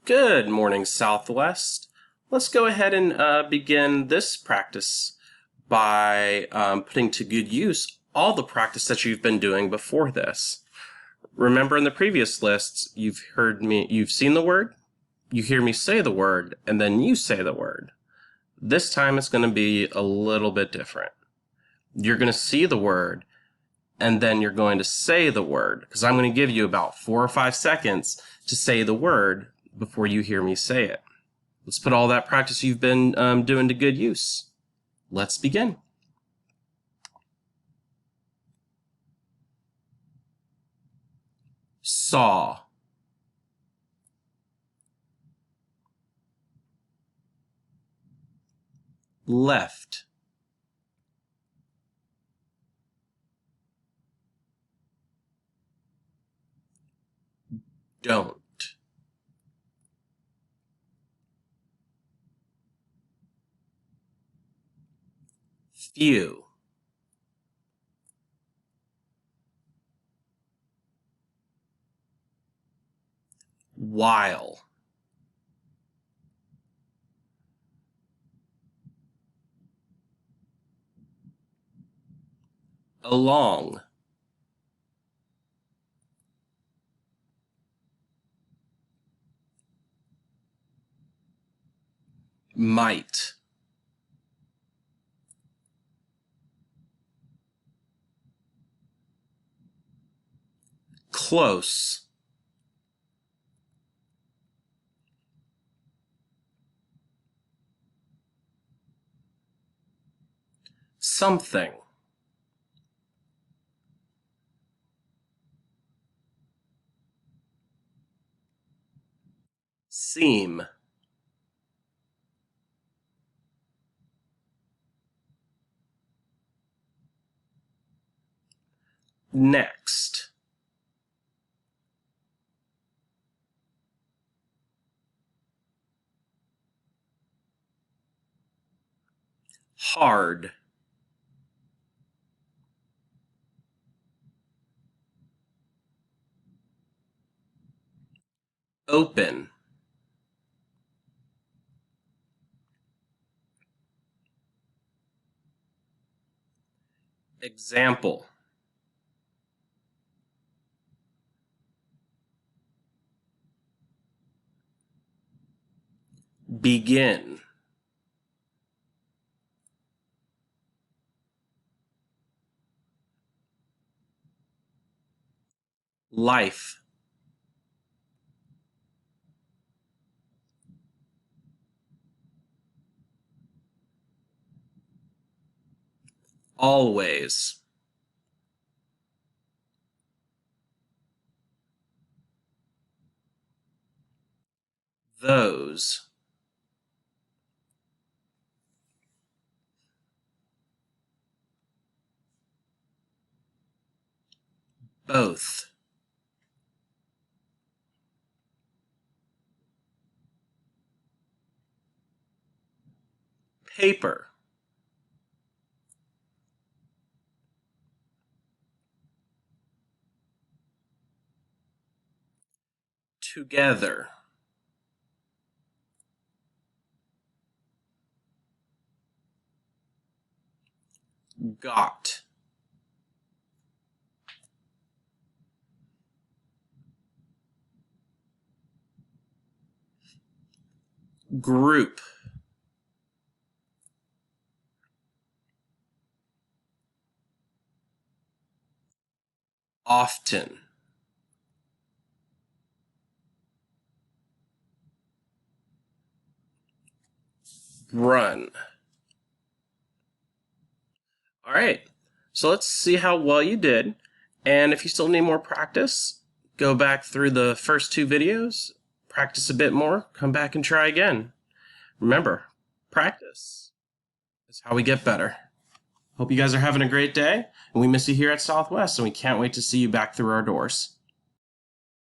Good morning, Southwest. Let's go ahead and begin this practice by putting to good use all the practice that you've been doing before this. Remember in the previous lists, you've seen the word, you hear me say the word, and then you say the word. This time it's going to be a little bit different. You're going to see the word, and then you're going to say the word, because I'm going to give you about 4 or 5 seconds to say the word before you hear me say it. Let's put all that practice you've been doing to good use. Let's begin. Saw. Left. Don't. Few. While. Along. Might. Close. Something. Seem. Next. Hard. Open. Example. Begin. Life. Always. Those. Both. Paper. Together. Got. Group. Often. Run. All right, so let's see how well you did. And if you still need more practice, go back through the first 2 videos, practice a bit more, come back and try again. Remember, practice is how we get better. Hope you guys are having a great day, and we miss you here at Southwest, and we can't wait to see you back through our doors.